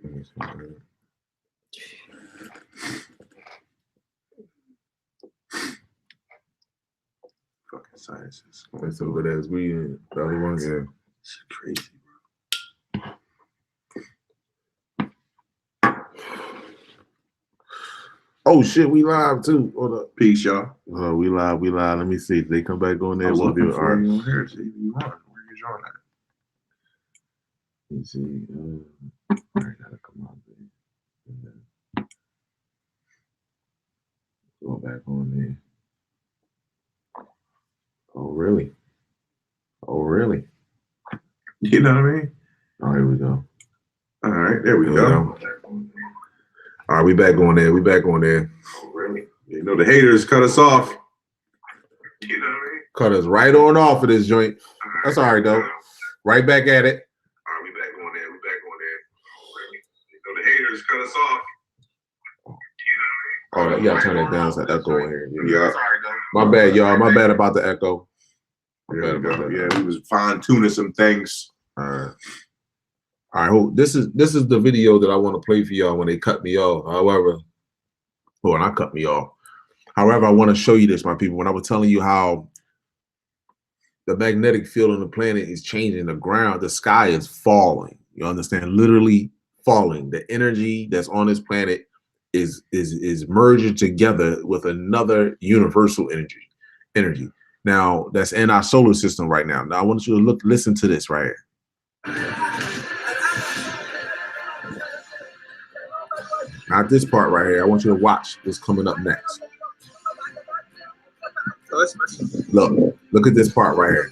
Fucking sciences. That's so good as we in the other ones. Yeah. It's crazy, Oh shit, we live too. Hold up. Peace, y'all. We live. Let me see. They come back on there. I was We'll looking do for it. you on here. See if you on. Where you join at? Let me see. I gotta come out there. Go back on there. Oh really? Oh really? You know what I mean? Oh, here we go. All right, there we go. All right, we back on there. Oh, really? You know the haters cut us off. You know what I mean? Cut us right on off of this joint. That's all right though. Right back at it. All right, we back on there. You know the haters cut us off. Oh, you gotta turn that down. So echo in here. Yeah. My bad, y'all. My bad about the echo. There we go. Yeah, we was fine tuning some things. All right. All right. This is the video that I want to play for y'all when they cut me off. However, well, not cut me off. However, I want to show you this, my people. When I was telling you how the magnetic field on the planet is changing, the ground, the sky is falling. You understand? Literally falling. The energy that's on this planet is merging together with another universal energy. Now that's in our solar system right now. Now I want you to listen to this right here. Not this part right here. I want you to watch what's coming up next. Look at this part right here.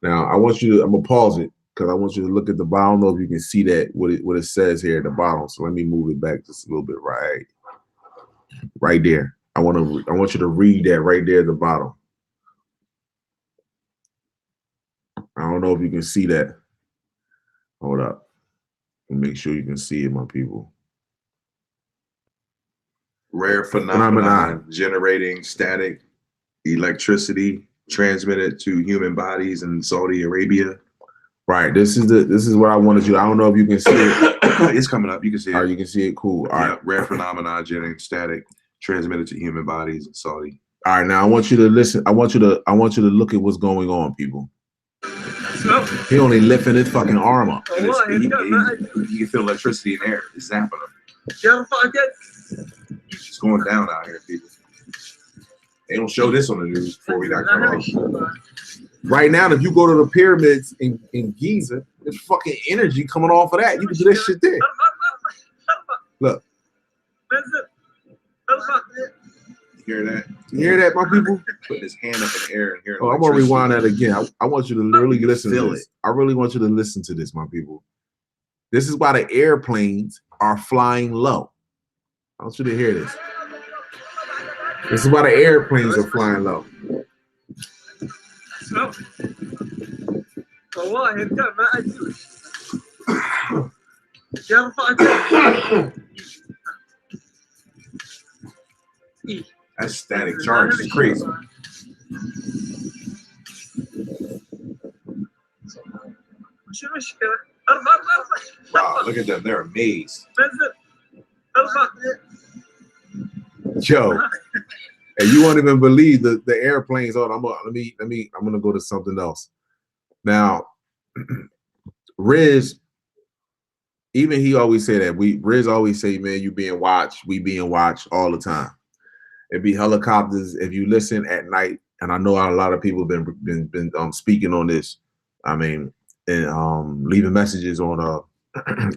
Now I want you to, I'm gonna pause it because I want you to look at the bottom. I don't know if you can see that what it says here at the bottom. So let me move it back just a little bit right there. I want you to read that right there at the bottom. I don't know if you can see that. Hold up. Make sure you can see it, my people. Rare phenomenon generating static electricity transmitted to human bodies in Saudi Arabia. Right. This is what I wanted you. I don't know if you can see it. It's coming up. You can see it. All right, you can see it. Cool. All right. Rare phenomenon generating static transmitted to human bodies in Saudi. All right. Now I want you to listen. I want you to look at what's going on, people. He only lifting his fucking arm up. He can feel electricity in the air. It's zapping him. It's going down out here, people. They don't show this on the news before we got cut off. Right now, if you go to the pyramids in Giza, there's fucking energy coming off of that. You can do this shit there. Look. You hear that? You hear that, my people? Putting his hand up in the air and hearing. Oh, I'm gonna rewind that again. I want you to really listen to this. I really want you to listen to this, my people. This is why the airplanes are flying low. I want you to hear this. This is why the airplanes are flying low. That static charge is crazy. Wow, look at them. They're amazed. Yo, and you won't even believe the airplanes. Oh, I'm gonna go to something else. Now, Riz, even he always say that. Riz always say, man, you being watched, we being watched all the time. It'd be helicopters if you listen at night, and I know a lot of people been speaking on this. I mean, and leaving messages on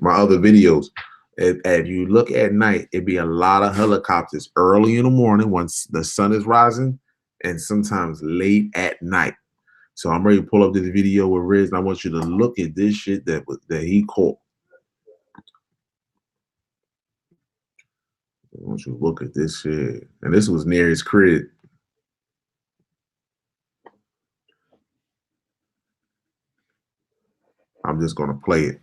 my other videos. If you look at night, it'd be a lot of helicopters early in the morning once the sun is rising, and sometimes late at night. So I'm ready to pull up this video with Riz, and I want you to look at this shit that he caught. I want you to look at this shit. And this was near his crib. I'm just gonna play it.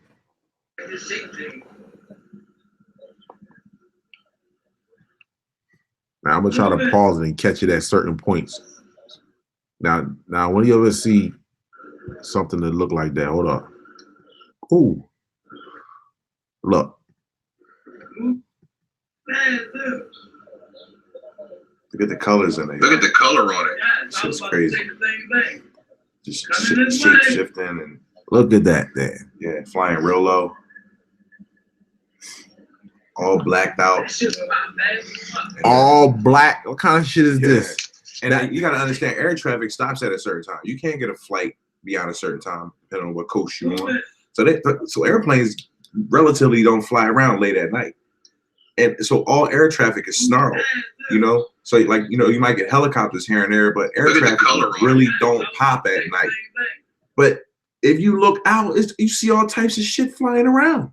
Now I'm gonna try to pause it and catch it at certain points. Now when you ever see something that look like that, hold up. Ooh. Look, Look at the colors in it. Look at the color on it. This is crazy. Just shape shifting and look at that there. Yeah, flying real low. All blacked out. All black. What kind of shit is this? And you gotta understand, air traffic stops at a certain time. You can't get a flight beyond a certain time, depending on what coast you're on. So airplanes relatively don't fly around late at night. And so all air traffic is snarled, you know? So like, you know, you might get helicopters here and there, but air traffic really don't pop at night. But if you look out, you see all types of shit flying around.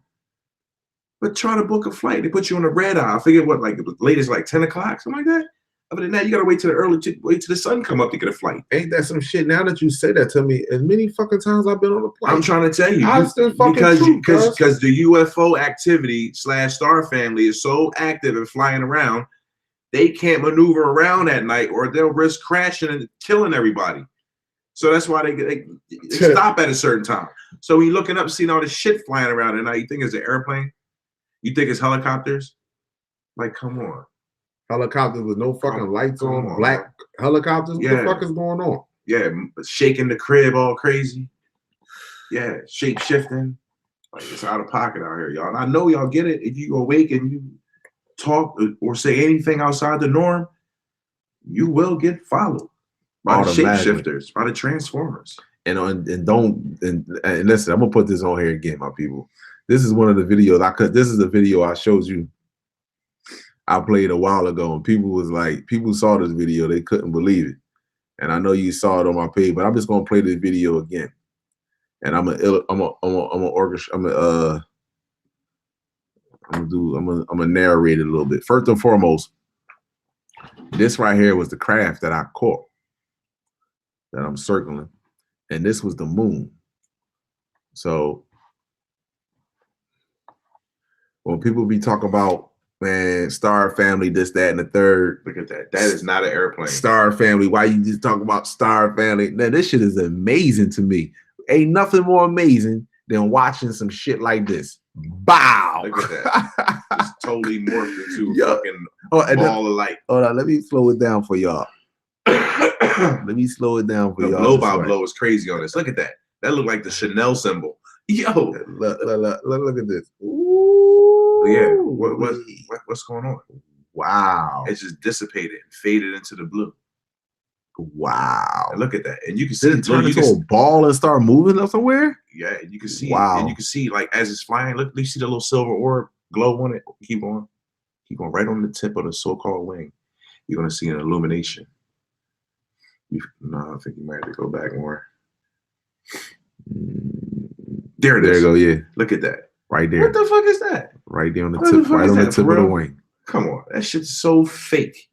But try to book a flight. They put you on a red eye. I forget what, like the latest, like 10 o'clock, something like that. Other than that, you gotta wait till the sun come up to get a flight. Ain't that some shit? Now that you say that to me, as many fucking times I've been on a plane. I'm trying to tell you, because the UFO activity / Star Family is so active and flying around, they can't maneuver around at night, or they'll risk crashing and killing everybody. So that's why they stop at a certain time. So when you're looking up, seeing all this shit flying around at night, you think it's an airplane? You think it's helicopters? Like, come on. Helicopters with no fucking lights on, black helicopters. What the fuck is going on? Yeah, shaking the crib all crazy. Yeah, shape shifting. Like, it's out of pocket out here, y'all. And I know y'all get it. If you awake and you talk or say anything outside the norm, you will get followed by the shapeshifters, by the transformers. And listen, I'm gonna put this on here again, my people. This is one of the videos this is the video I showed you. I played a while ago, and people saw this video, they couldn't believe it. And I know you saw it on my page, but I'm just gonna play this video again. And I'm gonna narrate it a little bit. First and foremost, this right here was the craft that I caught, that I'm circling, and this was the moon. So when people be talking about, man, Star Family, this, that, and the third. Look at that. That is not an airplane. Star Family. Why you just talk about Star Family? Now, this shit is amazing to me. Ain't nothing more amazing than watching some shit like this. Bow. Look at that. It's totally morphed into a fucking ball of light. Hold on. Let me slow it down for y'all. Let me slow it down for y'all. The blow is crazy on this. Look at that. That looked like the Chanel symbol. Yo. Look at this. Ooh. Yeah. What's going on? Wow. It just dissipated and faded into the blue. Wow. And look at that. And you can see it turn into a ball and start moving up somewhere? Yeah, and you can see and you can see, like, as it's flying, look, you see the little silver orb glow on it. Keep on right on the tip of the so-called wing. You're gonna see an illumination. No, I think you might have to go back more. There it is. There you go, yeah. Look at that. Right there. What the fuck is that? Right there on the tip, right on the tip of the wing. Come on, that shit's so fake.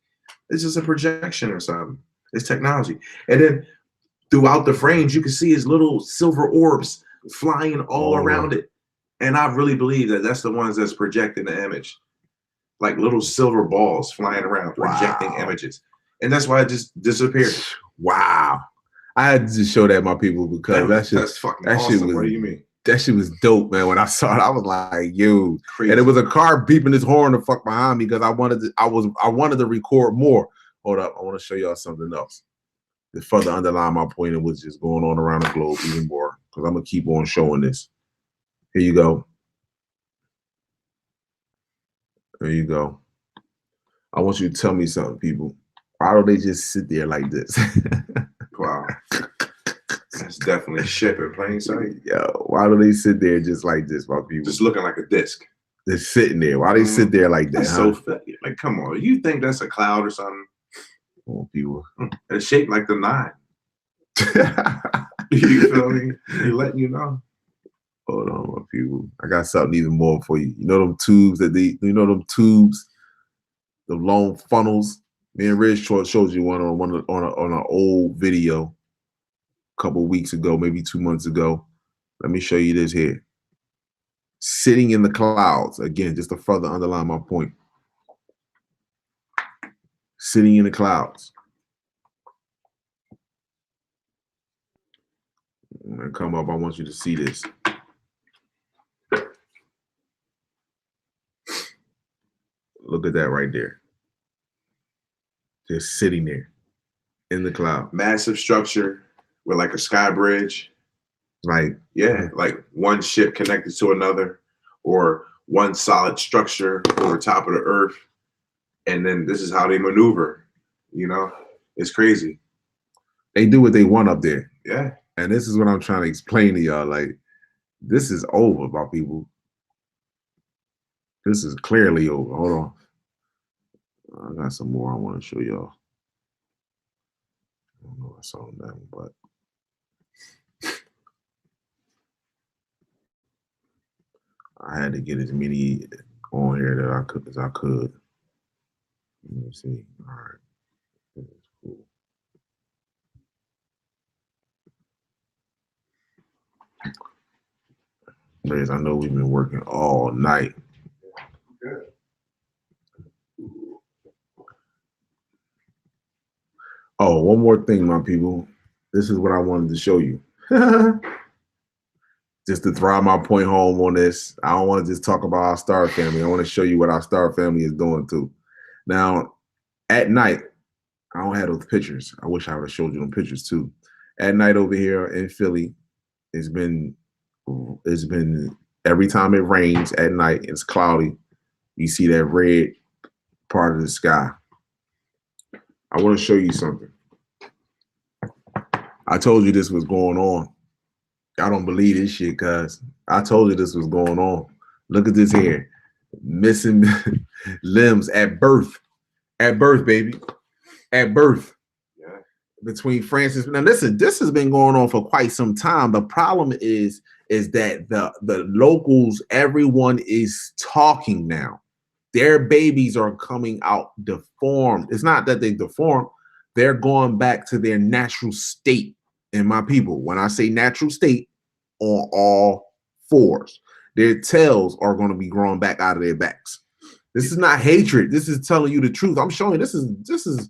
It's just a projection or something. It's technology. And then throughout the frames, you can see his little silver orbs flying all around it. And I really believe that that's the ones that's projecting the image. Like little silver balls flying around, projecting images. And that's why it just disappeared. Wow. I had to just show that, my people, because that's fucking awesome. What do you mean? That shit was dope, man. When I saw it, I was like, yo. Crazy. And it was a car beeping his horn the fuck behind me because I wanted to record more. Hold up, I want to show y'all something else to further underline my point of what's just going on around the globe even more, because I'm gonna keep on showing this. Here you go. There you go. I want you to tell me something, people. Why don't they just sit there like this? Wow. That's definitely shit in plain sight. Yo, why do they sit there just like this, my people? Just looking like a disc. They're sitting there. Why they sit there like that? That's so fat. Like, come on. You think that's a cloud or something? Oh, people. It's shaped like the 9. You feel me? They're letting you know. Hold on, my people. I got something even more for you. You know them tubes the long funnels. Me and Rich showed you one on an old video a couple of weeks ago, maybe 2 months ago. Let me show you this here. Sitting in the clouds. Again, just to further underline my point. Sitting in the clouds. When I come up, I want you to see this. Look at that right there. Just sitting there in the cloud. Massive structure with like a sky bridge. Like, yeah, like one ship connected to another, or one solid structure over top of the earth. And then this is how they maneuver. You know, it's crazy. They do what they want up there. Yeah. And this is what I'm trying to explain to y'all. Like, this is over, my people. This is clearly over. Hold on. I got some more I want to show y'all. I don't know what's on them, but I had to get as many on here that I could as I could. Let me see. All right. That's cool. Liz, I know we've been working all night. Good. Oh, one more thing, my people. This is what I wanted to show you. Just to drive my point home on this. I don't want to just talk about our Star family. I want to show you what our Star family is doing too. Now, at night, I don't have those pictures. I wish I would have showed you them pictures too. At night over here in Philly, it's been every time it rains at night, it's cloudy. You see that red part of the sky. I want to show you something. I told you this was going on. I don't believe this shit, cuz I told you this was going on. Look at this here. Missing limbs at birth. At birth, baby. At birth. Yeah. Between Francis. Now listen, this has been going on for quite some time. The problem is that the locals, everyone is talking now. Their babies are coming out deformed. It's not that they deformed. They're going back to their natural state. And my people, when I say natural state, on all fours, their tails are going to be growing back out of their backs. This is not hatred. This is telling you the truth. I'm showing you this is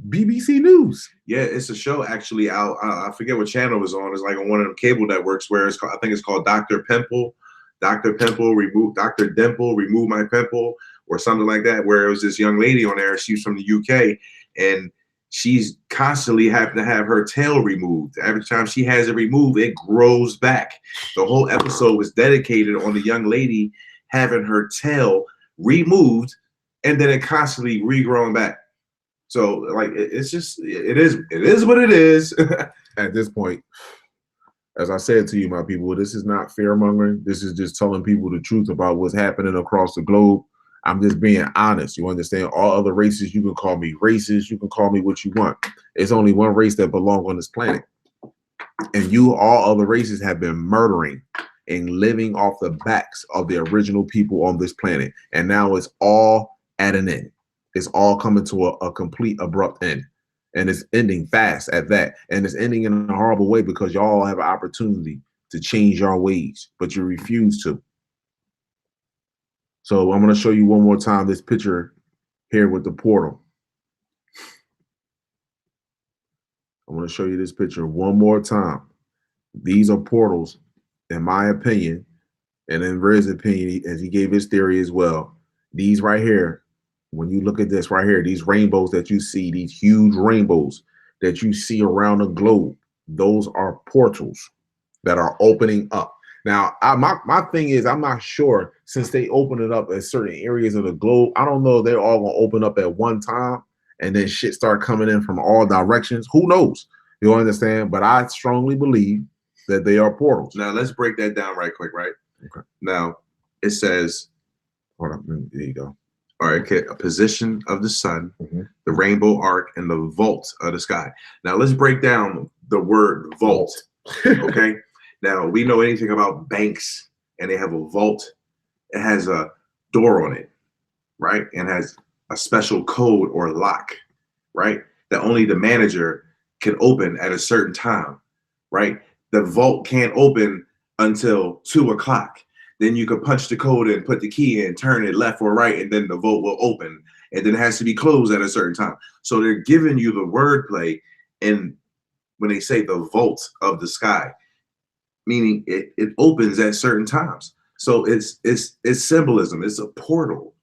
BBC News. Yeah, it's a show actually out. I forget what channel it was on. It's like on one of them cable networks where it's called, I think it's called Dr. Pimple. Dr. Pimple, remove Dr. Dimple, remove my pimple, or something like that, where it was this young lady on there. She's from the UK, and she's constantly having to have her tail removed. Every time she has it removed, it grows back. The whole episode was dedicated on the young lady having her tail removed, and then it constantly regrowing back. So like it's just it is what it is. At this point, as I said to you, my people, this is not fear mongering. This is just telling people the truth about what's happening across the globe. I'm just being honest. You understand? All other races, you can call me racist. You can call me what you want. It's only one race that belongs on this planet. And all other races have been murdering and living off the backs of the original people on this planet. And now it's all at an end. It's all coming to a complete abrupt end. And it's ending fast at that. And it's ending in a horrible way because y'all have an opportunity to change your ways, but you refuse to. So I'm going to show you one more time this picture here with the portal. I'm going to show you this picture one more time. These are portals, in my opinion, and in Red's opinion, as he gave his theory as well. These right here, when you look at this right here, these rainbows that you see, these huge rainbows that you see around the globe, those are portals that are opening up. Now, my thing is, I'm not sure, since they open it up at certain areas of the globe, I don't know if they're all going to open up at one time and then shit start coming in from all directions. Who knows? You understand? But I strongly believe that they are portals. Now, let's break that down right quick, right? Okay. Now, it says, hold up, there you go. All right, okay, a position of the sun, the rainbow arc, and the vault of the sky. Now, let's break down the word vault, okay? Now, we know anything about banks, and they have a vault. It has a door on it, right? And has a special code or lock, right? That only the manager can open at a certain time, right? The vault can't open until 2 o'clock. Then you could punch the code and put the key in, turn it left or right, and then the vault will open. And then it has to be closed at a certain time. So they're giving you the wordplay, and when they say the vault of the sky, meaning it opens at certain times. So it's symbolism. It's a portal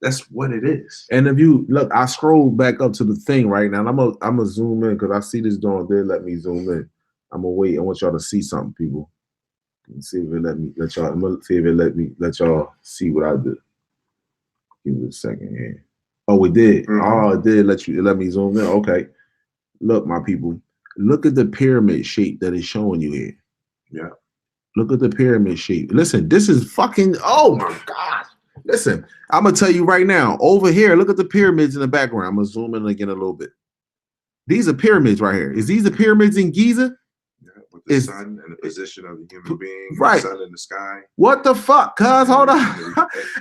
That's what it is. And if you look, I scroll back up to the thing right now. And I'm gonna zoom in because I see this doing. They let me zoom in. I'm gonna wait. I want y'all to see something, people. Let's see if it let y'all. I'm gonna see if it let y'all see what I did. Give me a second here. Oh, it did. Mm-hmm. Oh, it did let me zoom in. Okay. Look, my people. Look at the pyramid shape that is showing you here. Yeah. Look at the pyramid shape. Listen, this is fucking. Oh my gosh. Listen, I'm gonna tell you right now. Over here, look at the pyramids in the background. I'm gonna zoom in again a little bit. These are pyramids right here. Is these the pyramids in Giza? With the sun and the position of the human being, right? The sun in the sky. What the fuck, cuz? Hold on.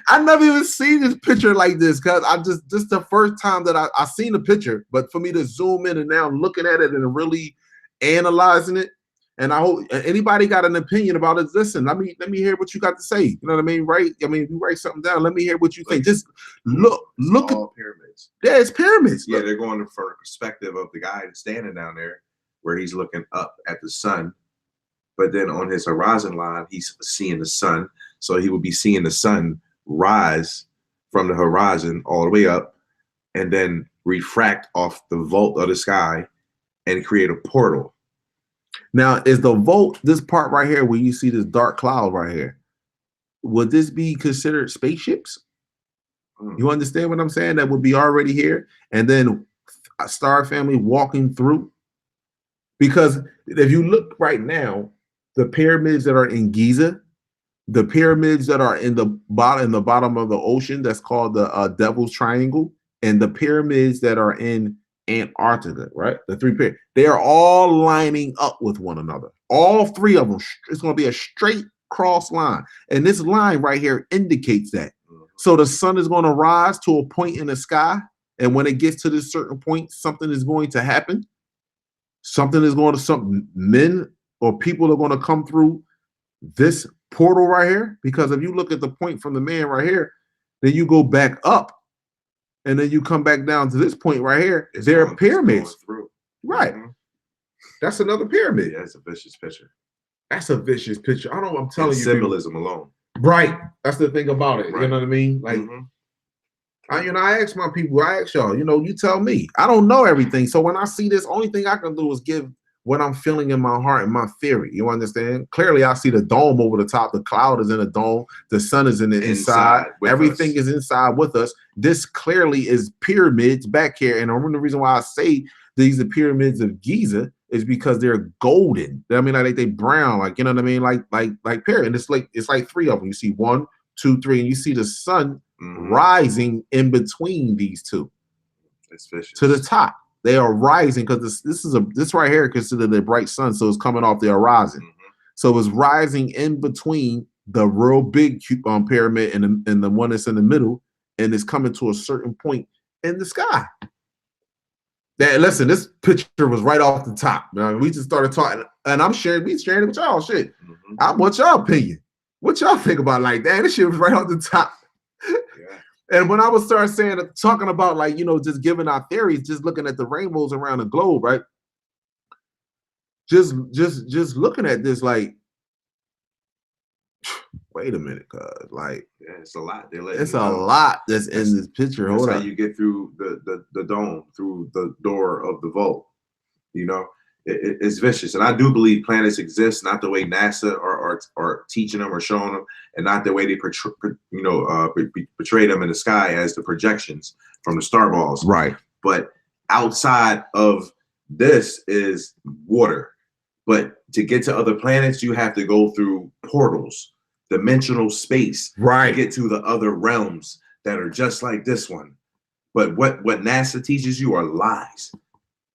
I never even seen this picture like this, cuz this the first time that I seen the picture, but for me to zoom in and now looking at it and really analyzing it, and I hope anybody got an opinion about it. Listen, let me hear what you got to say. You know what I mean? Right? I mean, you write something down. Let me hear what you think. Just look at pyramids. Yeah, it's pyramids. Yeah, they're going from the perspective of the guy standing down there, where he's looking up at the sun, but then on his horizon line, he's seeing the sun. So he would be seeing the sun rise from the horizon all the way up and then refract off the vault of the sky and create a portal. Now, is the vault, this part right here where you see this dark cloud right here, would this be considered spaceships? You understand what I'm saying? That would be already here. And then a star family walking through. Because if you look right now, the pyramids that are in Giza, the pyramids that are in the bottom of the ocean, that's called the Devil's Triangle, and the pyramids that are in Antarctica, right? The three pyramids, they are all lining up with one another. All three of them. It's going to be a straight cross line. And this line right here indicates that. So the sun is going to rise to a point in the sky. And when it gets to this certain point, something is going to happen. Some men or people are going to come through this portal right here. Because if you look at the point from the man right here, then you go back up and then you come back down to this point right here. There are pyramids. Right. Mm-hmm. That's another pyramid. Yeah, that's a vicious picture. That's a vicious picture. I'm telling you. Symbolism alone. Right. That's the thing about it. Right. You know what I mean? Like, I ask my people, I ask y'all, you tell me. I don't know everything. So when I see this, only thing I can do is give what I'm feeling in my heart and my theory. You understand? Clearly, I see the dome over the top. The cloud is in the dome. The sun is in the inside. Everything is inside with us. This clearly is pyramids back here. And the reason why I say these are pyramids of Giza is because they're golden. I mean, like they brown, like, you know what I mean? Like pyramid. It's like three of them. You see 1, 2, 3, and you see the sun rising in between these two. It's vicious. To the top. They are rising because this right here considered the bright sun, so it's coming off the horizon. So it's rising in between the real big pyramid and the one that's in the middle, and it's coming to a certain point in the sky. Listen, this picture was right off the top. We just started talking, and we sharing it with y'all. Shit, I want y'all opinion. What y'all think about like that? This shit was right off the top. Yeah. And when I would start talking about like, just giving our theories, just looking at the rainbows around the globe, right? Just looking at this, like, wait a minute, cuz like, yeah, it's a lot. It's a lot that's in this picture. Hold on. That's how you get through the dome, through the door of the vault. It's vicious, and I do believe planets exist, not the way NASA are teaching them or showing them, and not the way they portray them in the sky as the projections from the star balls. Right. But outside of this is water. But to get to other planets, you have to go through portals, dimensional space, right, to get to the other realms that are just like this one. But what NASA teaches you are lies.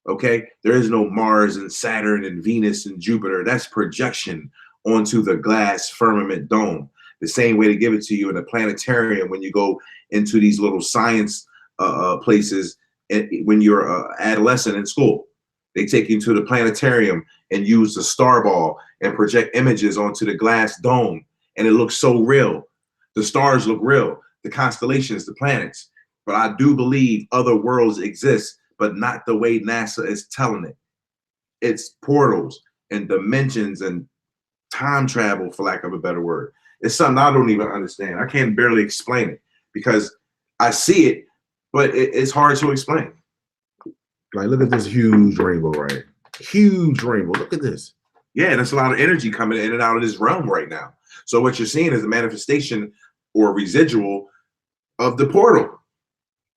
Okay, there is no Mars and Saturn and Venus and Jupiter. That's projection onto the glass firmament dome. The same way to give it to you in a planetarium when you go into these little science places when you're adolescent in school. They take you to the planetarium and use the star ball and project images onto the glass dome. And it looks so real. The stars look real, the constellations, the planets. But I do believe other worlds exist, but not the way NASA is telling it. It's portals and dimensions and time travel, for lack of a better word. It's something I don't even understand. I can't barely explain it because I see it, but it's hard to explain. Like, look at this huge rainbow, right? Huge rainbow. Look at this. Yeah, and there's a lot of energy coming in and out of this realm right now. So what you're seeing is a manifestation or residual of the portal.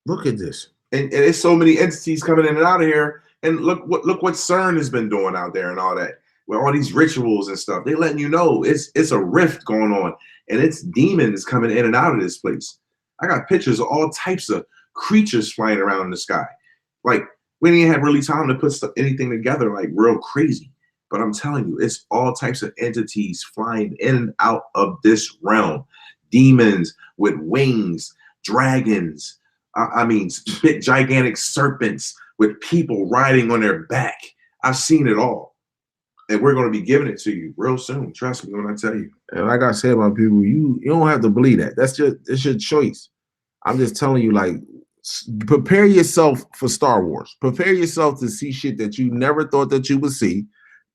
Look at this. And there's so many entities coming in and out of here. And look what CERN has been doing out there and all that. With all these rituals and stuff. They're letting you know it's a rift going on. And it's demons coming in and out of this place. I got pictures of all types of creatures flying around in the sky. Like, we didn't have really time to put anything together like real crazy. But I'm telling you, it's all types of entities flying in and out of this realm. Demons with wings, dragons, I mean, big gigantic serpents with people riding on their back. I've seen it all. And we're going to be giving it to you real soon. Trust me when I tell you. And like I said, my people, you don't have to believe that. It's your choice. I'm just telling you, like, prepare yourself for Star Wars. Prepare yourself to see shit that you never thought that you would see.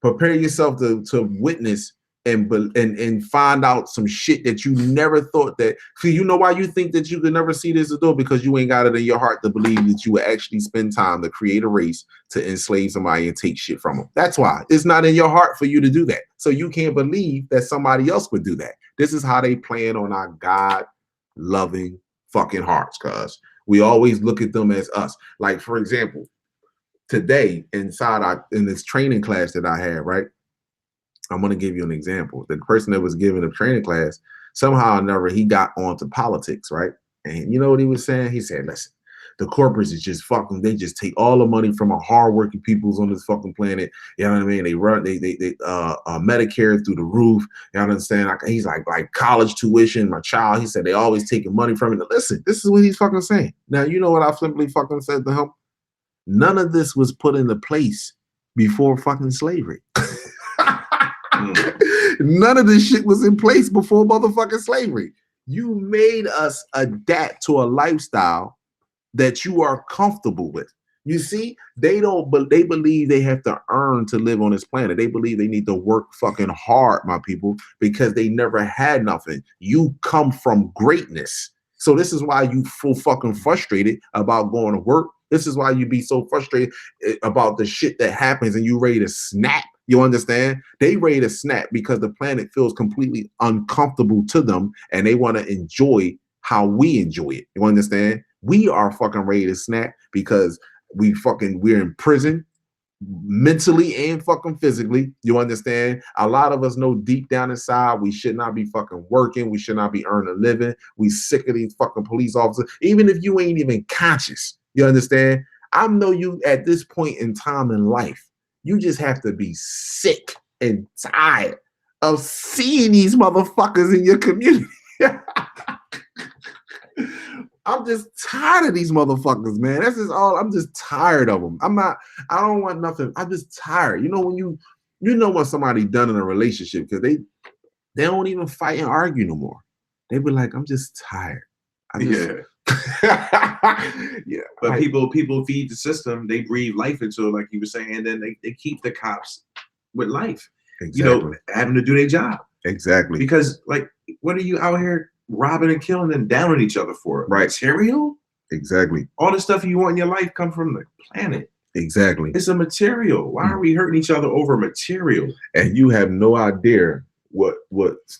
Prepare yourself to witness and find out some shit that you never thought that. See, you know why you think that you could never see this at all? Because you ain't got it in your heart to believe that you would actually spend time to create a race to enslave somebody and take shit from them. That's why it's not in your heart for you to do that. So you can't believe that somebody else would do that. This is how they plan on our God-loving fucking hearts, cuz we always look at them as us. Like, for example, today in this training class that I had, right? I'm going to give you an example. The person that was giving the training class, somehow or another, he got onto politics, right? And you know what he was saying? He said, listen, the corporates is just fucking, they just take all the money from our hardworking peoples on this fucking planet. You know what I mean? They run, they Medicare through the roof. You understand? Like, he's like college tuition, my child. He said, they always taking money from it. Now, listen, this is what he's fucking saying. Now, you know what I simply fucking said to him? None of this was put into place before fucking slavery. None of this shit was in place before motherfucking slavery. You made us adapt to a lifestyle that you are comfortable with. You see, they believe they have to earn to live on this planet. They believe they need to work fucking hard, my people, because they never had nothing. You come from greatness. So this is why you feel fucking frustrated about going to work. This is why you be so frustrated about the shit that happens and you ready to snap. You understand? They ready to snap because the planet feels completely uncomfortable to them and they want to enjoy how we enjoy it. You understand? We are fucking ready to snap because we're in prison mentally and fucking physically. You understand? A lot of us know deep down inside we should not be fucking working. We should not be earning a living. We sick of these fucking police officers, even if you ain't even conscious. You understand? I know you at this point in time in life, you just have to be sick and tired of seeing these motherfuckers in your community. I'm just tired of these motherfuckers, man. That's just all. I'm just tired of them. I don't want nothing. I'm just tired. You know, when when somebody done in a relationship because they don't even fight and argue no more. They be like, I'm just tired. Yeah. But right. People feed the system. They breathe life into it, like you were saying, and then they keep the cops with life. Exactly. You know, having to do their job. Exactly. Because, like, what are you out here robbing and killing and downing each other for? Right. Material? Exactly. All the stuff you want in your life come from the planet. Exactly. It's a material. Why are we hurting each other over material? And you have no idea what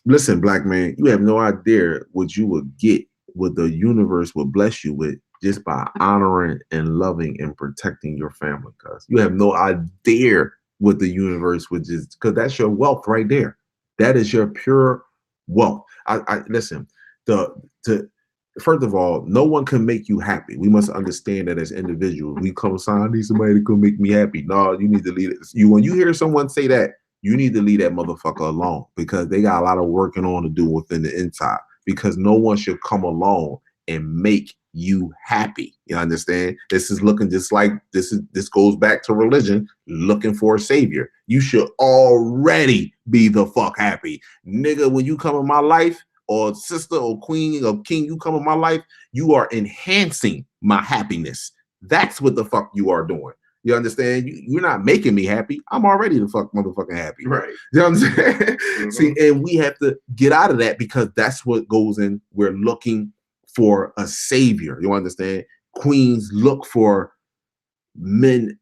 listen, black man, you have no idea what you would get, what the universe will bless you with just by honoring and loving and protecting your family. Cause you have no idea what the universe would just, cause that's your wealth right there. That is your pure wealth. I listen, first of all, no one can make you happy. We must understand that as individuals, we come aside, I need somebody to come make me happy. No, you need to leave it. When you hear someone say that, you need to leave that motherfucker alone because they got a lot of working on to do within the inside. Because no one should come along and make you happy. You understand? This is looking just like this goes back to religion, looking for a savior. You should already be the fuck happy. Nigga, when you come in my life, or sister or queen or king, you come in my life, you are enhancing my happiness. That's what the fuck you are doing. You understand? You're not making me happy. I'm already the fuck motherfucking happy. Right. You know what I'm saying? Mm-hmm. See, and we have to get out of that because that's what goes in. We're looking for a savior. You understand? Queens look for men,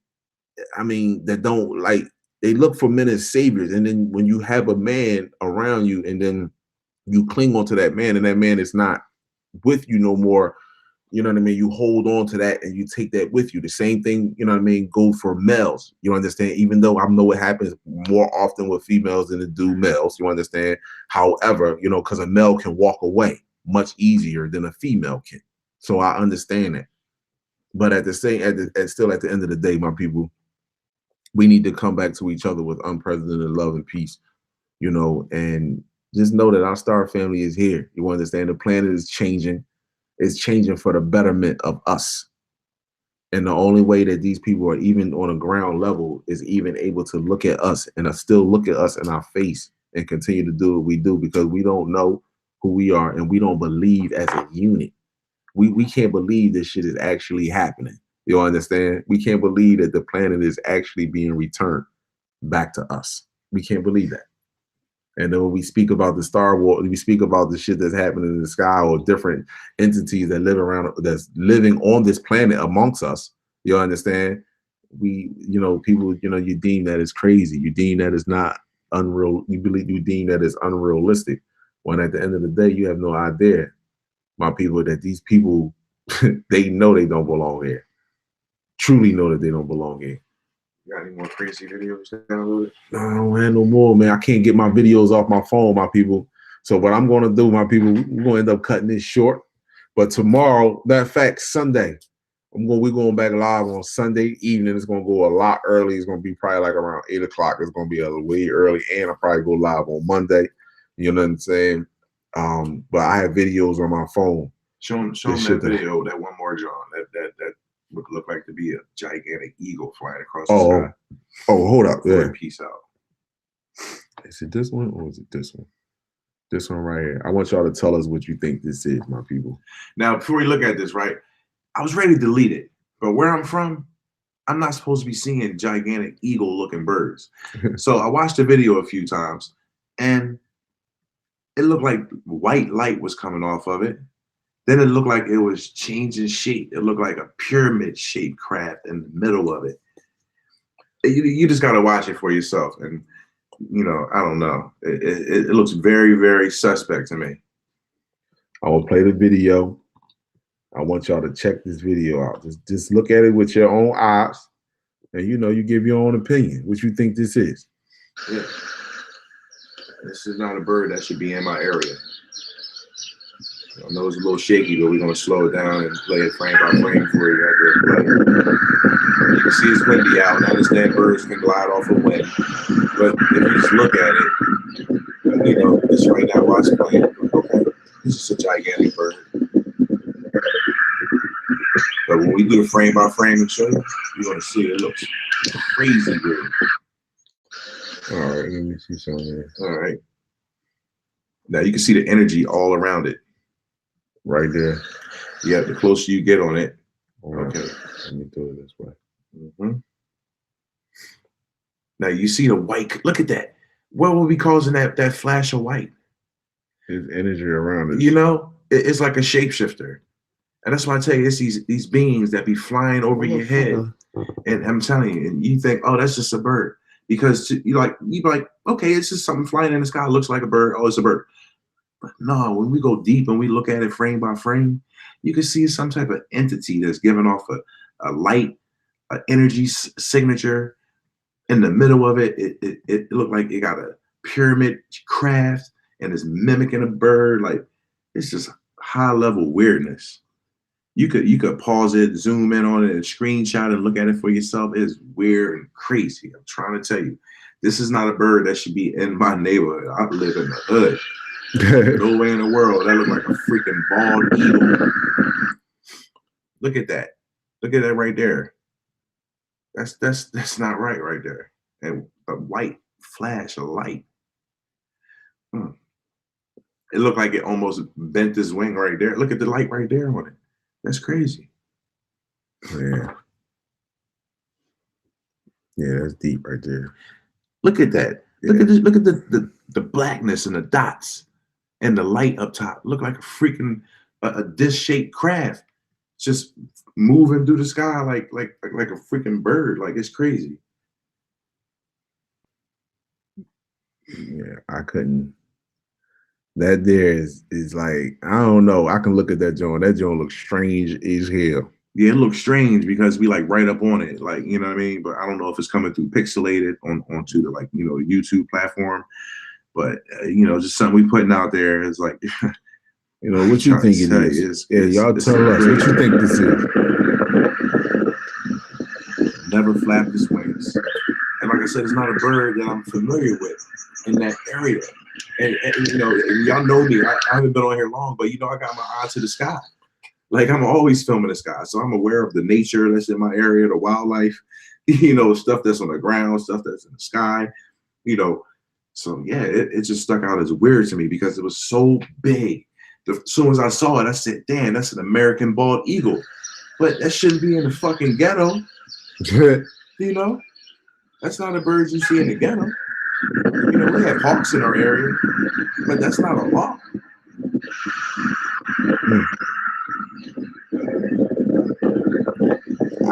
I mean, that don't like, they look for men as saviors. And then when you have a man around you and then you cling on to that man and that man is not with you no more, you know what I mean? You hold on to that and you take that with you. The same thing, you know what I mean, go for males. You understand? Even though I know it happens more often with females than it do males, you understand? However, you know, because a male can walk away much easier than a female can. So I understand that. But at the same, still at the end of the day, my people, we need to come back to each other with unprecedented love and peace, you know, and just know that our star family is here. You understand? The planet is changing. It's changing for the betterment of us. And the only way that these people are even on a ground level is even able to look at us and still look at us in our face and continue to do what we do, because we don't know who we are and we don't believe as a unit. We can't believe this shit is actually happening. You understand? We can't believe that the planet is actually being returned back to us. We can't believe that. And then when we speak about the Star Wars, we speak about the shit that's happening in the sky or different entities that live around, that's living on this planet amongst us. You understand? We, you know, people, you know, you deem that as crazy. You deem that as not unreal. You deem that as unrealistic. When at the end of the day, you have no idea, my people, that these people, they know they don't belong here. Truly know that they don't belong here. You got any more crazy videos downloaded? No, I don't have no more, man. I can't get my videos off my phone, my people. So what I'm going to do, my people, we're going to end up cutting this short. But tomorrow, matter of fact, Sunday, we're going back live on Sunday evening. It's going to go a lot early. It's going to be probably like around 8 o'clock. It's going to be a way early. And I'll probably go live on Monday. You know what I'm saying? But I have videos on my phone. Show them that video, that one more, John. That would look like to be a gigantic eagle flying across the sky. Oh, hold up. Yeah. Peace out. Is it this one or is it this one? This one right here. I want y'all to tell us what you think this is, my people. Now, before we look at this, right, I was ready to delete it. But where I'm from, I'm not supposed to be seeing gigantic eagle-looking birds. So I watched the video a few times, and it looked like white light was coming off of it. Then it looked like it was changing shape. It looked like a pyramid-shaped craft in the middle of it. You just got to watch it for yourself. And, you know, I don't know. It looks very, very suspect to me. I will play the video. I want y'all to check this video out. Just look at it with your own eyes. And, you know, you give your own opinion. What you think this is. Yeah. This is not a bird that should be in my area. I know it's a little shaky, but we're going to slow it down and play it frame by frame for you. You can see it's windy out, and I understand birds can glide off of wind. But if you just look at it, you know, this right now while it's playing, okay, this is a gigantic bird. But when we do the frame by frame and show you, you're going to see it looks crazy weird. All right, let me see something here. All right. Now you can see the energy all around it. Right there. Yeah, the closer you get on it. Right. Okay. Let me do it this way. Mm-hmm. Now you see the white. Look at that. What will be causing that flash of white? There's energy around it. You know, it's like a shapeshifter. And that's why I tell you, it's these beings that be flying over your head. And I'm telling you, and you think, oh, that's just a bird. Because you like, okay, it's just something flying in the sky. It looks like a bird. Oh, it's a bird. But no, when we go deep and we look at it frame by frame, you can see some type of entity that's giving off a light, an energy signature. In the middle of it, it looked like it got a pyramid craft and it's mimicking a bird. Like, it's just high level weirdness. You could pause it, zoom in on it, and screenshot and look at it for yourself. It's weird and crazy. I'm trying to tell you, this is not a bird that should be in my neighborhood. I live in the hood. No way in the world. That look like a freaking bald eagle. Look at that. Look at that right there. That's not right there. And a white flash of light. It looked like it almost bent his wing right there. Look at the light right there on it. That's crazy. Yeah. Yeah, that's deep right there. Look at that. Yeah. Look at this. Look at the blackness and the dots and the light up top. Look like a freaking a disc-shaped craft just moving through the sky like a freaking bird. Like, it's crazy. Yeah, I couldn't. That there is like, I don't know. I can look at that joint. That joint looks strange as hell. Yeah, it looks strange because we like right up on it, like, you know what I mean? But I don't know if it's coming through pixelated onto the, like, you know, YouTube platform. But you know, just something we putting out there is like, you know, what you think it is? Yeah, y'all tell us what you think this is. Never flapped his wings. And like I said, it's not a bird that I'm familiar with in that area. And you know, and y'all know me. I haven't been on here long, but you know, I got my eye to the sky. Like, I'm always filming the sky, so I'm aware of the nature that's in my area, the wildlife, you know, stuff that's on the ground, stuff that's in the sky, you know. So yeah, it just stuck out as weird to me because it was so big. As soon as I saw it, I said, "Damn, that's an American bald eagle," but that shouldn't be in the fucking ghetto. You know, that's not a bird you see in the ghetto. You know, we have hawks in our area, but that's not a hawk.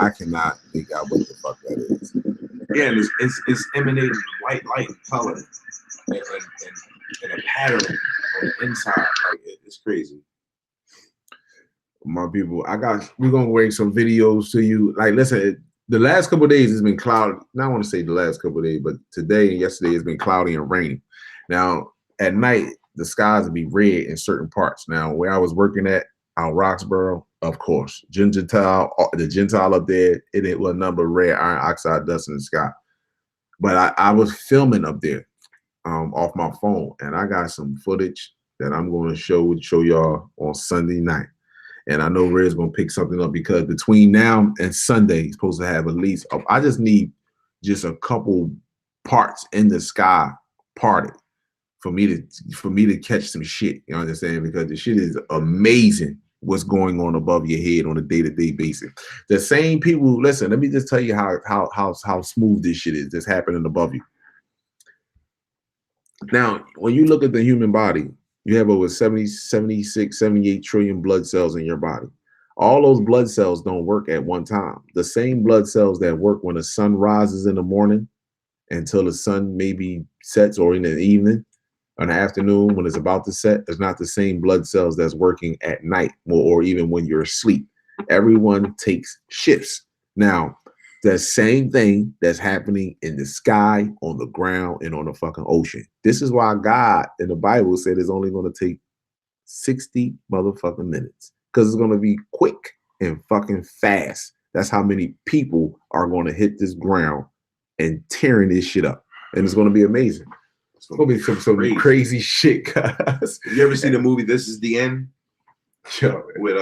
I cannot figure out what the fuck that is. Yeah, and it's emanating white light color and a pattern on the inside. Like, it's crazy. My people, we're gonna bring some videos to you. Like, listen, the last couple of days it's been cloudy. Not want to say the last couple of days, but today and yesterday it's been cloudy and rainy. Now at night the skies will be red in certain parts. Now where I was working at out Roxborough, of course, the Gentile up there, it was a number of red iron oxide dust in the sky. But I was filming up there off my phone, and I got some footage that I'm going to show y'all on Sunday night. And I know Red's going to pick something up because between now and Sunday, he's supposed to have at least, I just need just a couple parts in the sky parted for me to catch some shit. You understand? Because the shit is amazing what's going on above your head on a day-to-day basis. The same people, listen, let me just tell you how smooth this shit is that's happening above you. Now, when you look at the human body, you have over 70, 76, 78 trillion blood cells in your body. All those blood cells don't work at one time. The same blood cells that work when the sun rises in the morning until the sun maybe sets, or in the evening, in the afternoon when it's about to set, is not the same blood cells that's working at night or even when you're asleep. Everyone takes shifts. Now, the same thing that's happening in the sky, on the ground, and on the fucking ocean. This is why God in the Bible said it's only going to take 60 motherfucking minutes, because it's going to be quick and fucking fast. That's how many people are going to hit this ground and tearing this shit up. And it's going to be amazing. It's going to be some crazy shit, guys. You ever seen the movie This Is the End? Sure. With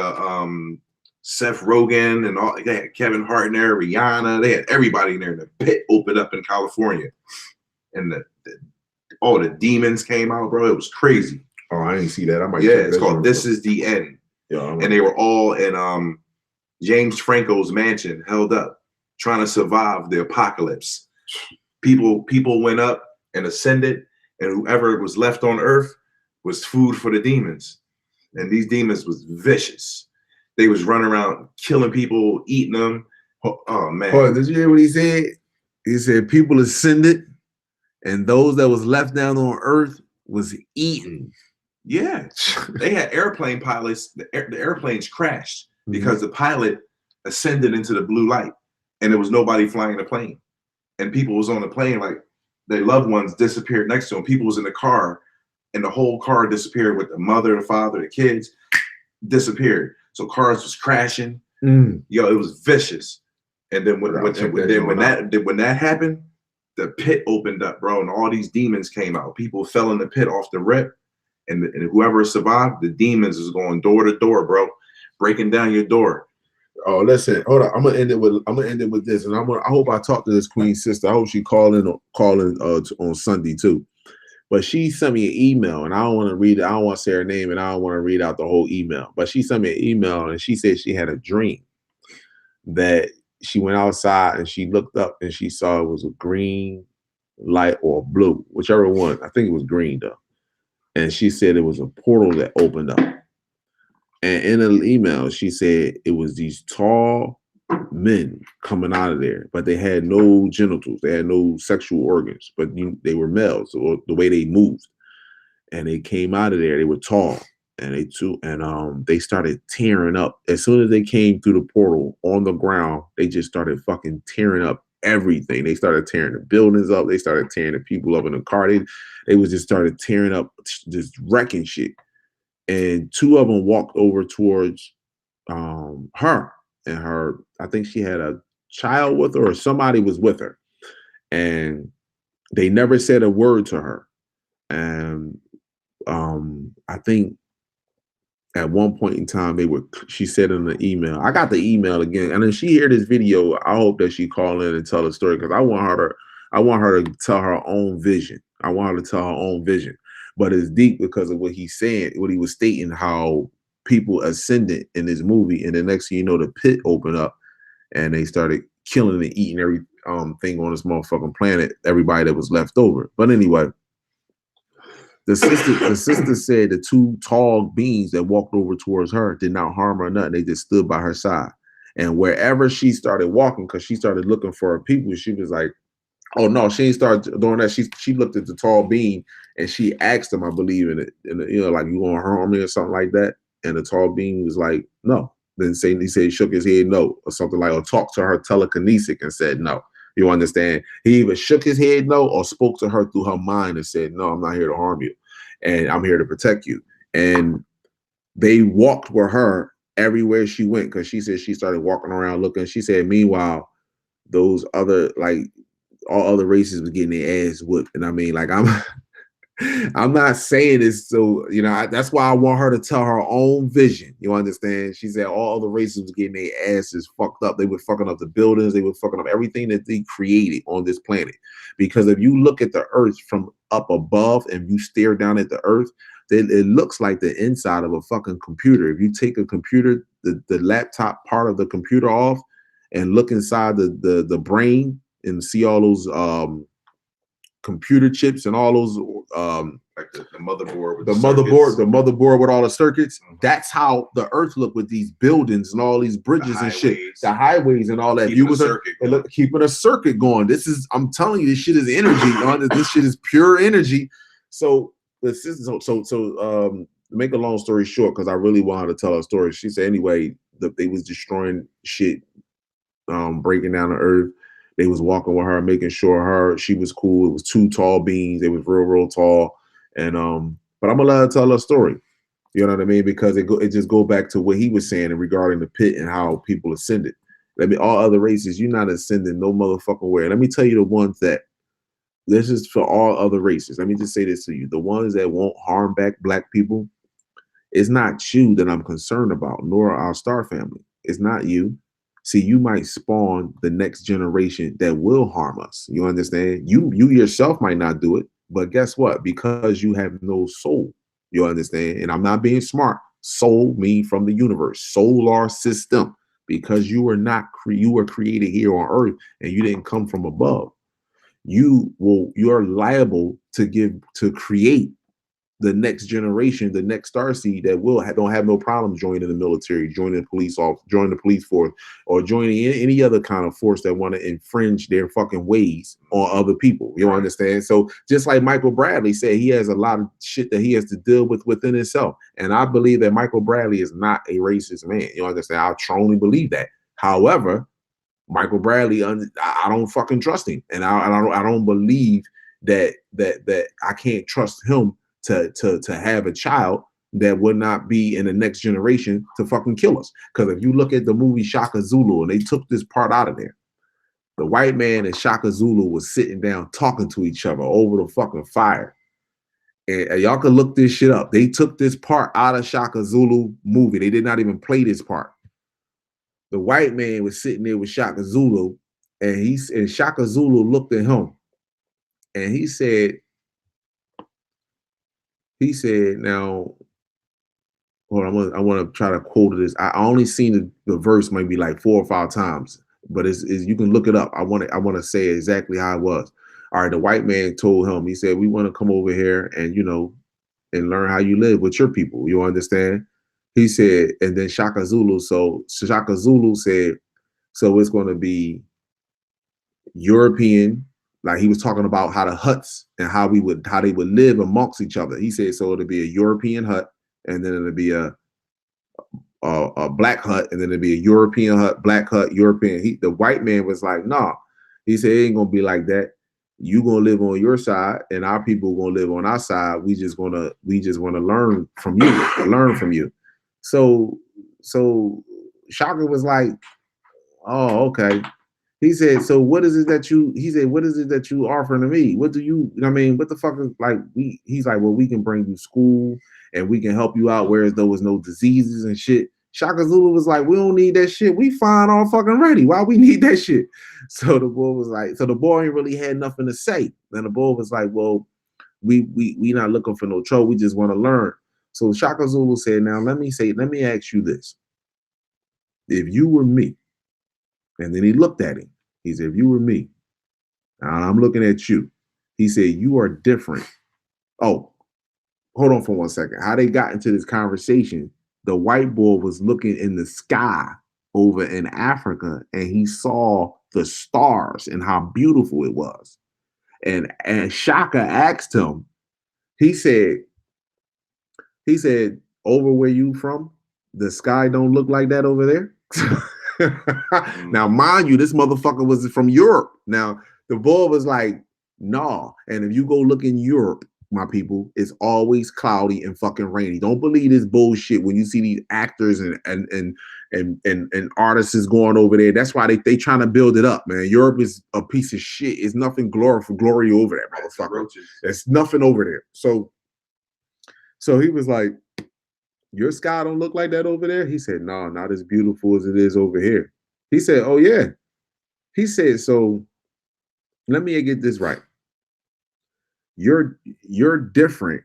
Seth Rogen and all, they had Kevin Hart in there, Rihanna, they had everybody in there. The pit opened up in California, and all the demons came out, bro. It was crazy. Oh, I didn't see that. I might. Yeah, it's called This Is the End. Yeah, and they were all in James Franco's mansion, held up, trying to survive the apocalypse. People went up and ascended, and whoever was left on Earth was food for the demons. And these demons was vicious. They was running around killing people, eating them. Oh man! Oh, did you hear what he said? He said people ascended, and those that was left down on Earth was eaten. Yeah, they had airplane pilots. The airplanes crashed because the pilot ascended into the blue light, and there was nobody flying the plane. And people was on the plane, like their loved ones disappeared next to them. People was in the car, and the whole car disappeared with the mother, the father, the kids disappeared. So cars was crashing. Yo, it was vicious. And then when that happened, the pit opened up, bro, and all these demons came out. People fell in the pit off the rip, and whoever survived, the demons is going door to door, bro, breaking down your door. Oh, listen, hold on. I'm gonna end it with this, and I hope I talk to this queen sister. I hope she call in on Sunday too. But she sent me an email, and I don't want to read it. I don't want to say her name, and I don't want to read out the whole email. But she sent me an email, and she said she had a dream that she went outside and she looked up and she saw it was a green light or blue, whichever one. I think it was green though. And she said it was a portal that opened up. And in an email, she said it was these tall men coming out of there, but they had no genitals, they had no sexual organs, but they were males, or the way they moved. And they came out of there, they were tall, and they started tearing up. As soon as they came through the portal on the ground, they just started fucking tearing up everything. They started tearing the buildings up, they started tearing the people up in the car. They was just started tearing up, just wrecking shit. And two of them walked over towards her, and her, I think she had a child with her, or somebody was with her, and they never said a word to her. And I think at one point in time she said in the email, I got the email again, and then she hear this video, I hope that she call in and tell the story, because I want her to tell her own vision. I want her to tell her own vision. But it's deep because of what he's saying, what he was stating, how people ascended in this movie, and the next thing you know, the pit opened up and they started killing and eating every thing on this motherfucking planet, everybody that was left over. But anyway, the sister said the two tall beings that walked over towards her did not harm her or nothing. They just stood by her side. And wherever she started walking, because she started looking for her people, she was like, oh no, she ain't started doing that. She looked at the tall being and she asked him, I believe in it, like, you gonna harm me or something like that. And the tall being was like, no. Then he said he shook his head no, or something like, or talked to her telekinetic and said no. You understand? He either shook his head no or spoke to her through her mind and said, no, I'm not here to harm you, and I'm here to protect you. And they walked with her everywhere she went, because she said she started walking around looking. She said, meanwhile, those other, like, all other races was getting their ass whipped. And I mean, like, I'm not saying this, so, that's why I want her to tell her own vision. You understand? She said all other races was getting their asses fucked up. They were fucking up the buildings. They were fucking up everything that they created on this planet. Because if you look at the earth from up above and you stare down at the earth, then it looks like the inside of a fucking computer. If you take a computer, the laptop part of the computer off, and look inside the brain and see all those computer chips and all those like the motherboard with the motherboard with all the circuits. That's how the earth looked, with these buildings and all these bridges and shit, the highways and all that. Keeping a circuit going. I'm telling you, this shit is energy. This shit is pure energy. So to make a long story short, because I really want her to tell her story, she said anyway, they was destroying shit, breaking down the earth. They was walking with her, making sure she was cool. It was two tall beings. They was real tall. And but I'm gonna let her tell her story. You know what I mean? Because it just go back to what he was saying regarding the pit and how people ascended. All other races, you're not ascending no motherfucking way. Let me tell you the ones that, this is for all other races. Let me just say this to you. The ones that won't harm back black people, it's not you that I'm concerned about, nor our Star family. It's not you. See, you might spawn the next generation that will harm us. You understand? You yourself might not do it, but guess what? Because you have no soul. You understand? And I'm not being smart. Soul mean from the universe, solar system. Because you were created here on Earth, and you didn't come from above. You're liable to create the next generation, the next starseed that don't have no problem joining the military, joining the police force, or joining any other kind of force that want to infringe their fucking ways on other people. You understand? So just like Michael Bradley said, he has a lot of shit that he has to deal with within himself. And I believe that Michael Bradley is not a racist man. You understand? I strongly believe that. However, Michael Bradley, I don't fucking trust him. And I don't believe that I can't trust him to have a child that would not be in the next generation to fucking kill us. Because if you look at the movie Shaka Zulu, and they took this part out of there, the white man and Shaka Zulu was sitting down talking to each other over the fucking fire. And y'all can look this shit up. They took this part out of Shaka Zulu movie. They did not even play this part. The white man was sitting there with Shaka Zulu, and Shaka Zulu looked at him, and he said, now, hold on, I want to try to quote this. I only seen the verse maybe like 4 or 5 times, but you can look it up. I want to say exactly how it was. All right, the white man told him, he said, we want to come over here and, and learn how you live with your people. You understand? He said, and then Shaka Zulu. So Shaka Zulu said, so it's going to be European. Like he was talking about how the huts and how they would live amongst each other. He said, so it'll be a European hut, and then it'll be a black hut, and then it'll be a European hut, black hut, European. The white man was like, nah. He said, it ain't gonna be like that. You gonna live on your side, and our people gonna live on our side. We just wanna learn from you. So Shaka was like, oh, okay. He said, so what is it that you offering to me? What do you, I mean, what the fuck is like, he's like, well, we can bring you school and we can help you out whereas there was no diseases and shit. Shaka Zulu was like, we don't need that shit. We fine all fucking ready. Why we need that shit? So the boy was like, so the boy ain't really had nothing to say. And the boy was like, well, we not looking for no trouble. We just want to learn. So Shaka Zulu said, now let me ask you this. If you were me, and then he looked at him. He said, if you were me, and I'm looking at you, he said, you are different. Oh, hold on for 1 second. How they got into this conversation, the white boy was looking in the sky over in Africa, and he saw the stars and how beautiful it was. And Shaka asked him, he said, over where you from, the sky don't look like that over there? Now, mind you, this motherfucker was from Europe. Now, the boy was like, nah. And if you go look in Europe, my people, it's always cloudy and fucking rainy. Don't believe this bullshit when you see these actors and artists going over there. That's why they trying to build it up, man. Europe is a piece of shit. It's nothing glory over there, motherfucker. There's nothing over there. So he was like, your sky don't look like that over there? He said, no, not as beautiful as it is over here. He said, oh, yeah. He said, so let me get this right. You're different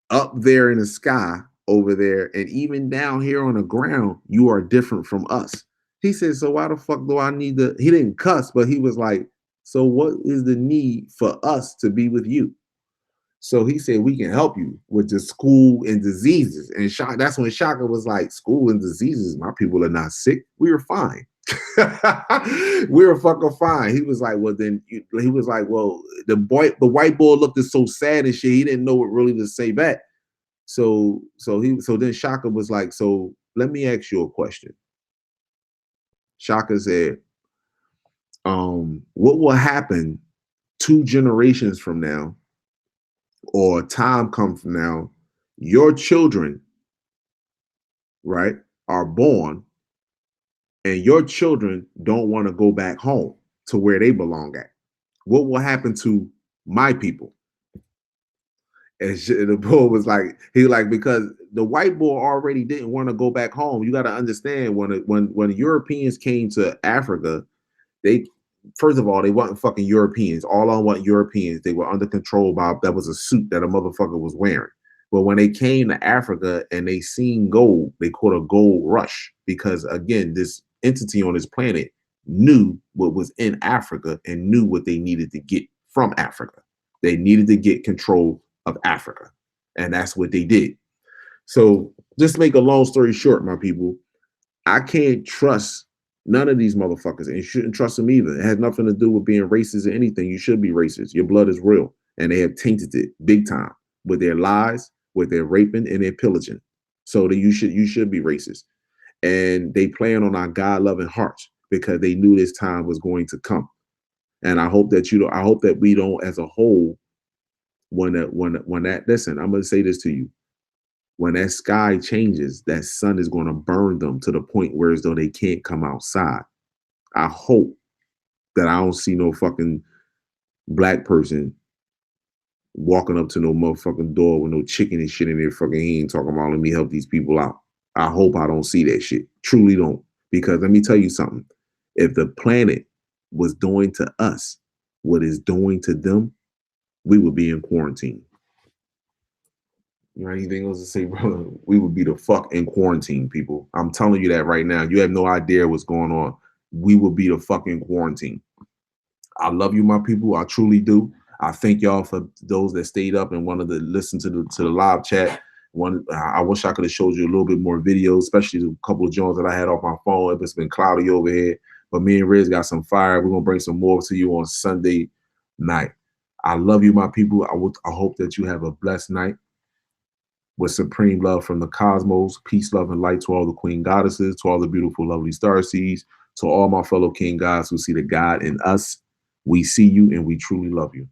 up there in the sky over there, and even down here on the ground, you are different from us. He said, so why the fuck do I need to? He didn't cuss, but he was like, so what is the need for us to be with you? So he said, we can help you with the school and diseases. And that's when Shaka was like, school and diseases, my people are not sick. We were fine. We were fucking fine. He was like, well, then he was like, well, the white boy looked so sad and shit. He didn't know what really to say back. So then Shaka was like, so let me ask you a question. Shaka said, what will happen 2 generations from now, or time comes from now, your children, right, are born, and your children don't want to go back home to where they belong at? What will happen to my people? And the boy was like, because the white boy already didn't want to go back home. You got to understand, when Europeans came to Africa, first of all, they weren't fucking Europeans. All on what Europeans, they were under control by, that was a suit that a motherfucker was wearing. But when they came to Africa and they seen gold, they caught a gold rush, because again, this entity on this planet knew what was in Africa and knew what they needed to get from Africa. They needed to get control of Africa, and that's what they did. So just make a long story short, my people, I can't trust none of these motherfuckers, and you shouldn't trust them either. It has nothing to do with being racist or anything. You should be racist. Your blood is real, and they have tainted it big time with their lies, with their raping, and their pillaging. So that you should be racist. And they playing on our God-loving hearts because they knew this time was going to come. And I hope that we don't, as a whole, listen, I'm gonna say this to you. When that sky changes, that sun is going to burn them to the point where as though they can't come outside. I hope that I don't see no fucking black person walking up to no motherfucking door with no chicken and shit in their fucking hand talking about, let me help these people out. I hope I don't see that shit. Truly don't. Because let me tell you something. If the planet was doing to us what it's doing to them, we would be in quarantine. You know anything else to say, brother? We would be the fuck in quarantine, people. I'm telling you that right now. You have no idea what's going on. We will be the fucking quarantine. I love you, my people. I truly do. I thank y'all for those that stayed up and wanted to listen to the live chat. I wish I could have showed you a little bit more videos, especially a couple of joints that I had off my phone. It's been cloudy over here, but me and Riz got some fire. We're gonna bring some more to you on Sunday night. I love you, my people. I hope that you have a blessed night with supreme love from the cosmos. Peace, love, and light to all the queen goddesses, to all the beautiful, lovely starseeds, to all my fellow king gods who see the God in us. We see you and we truly love you.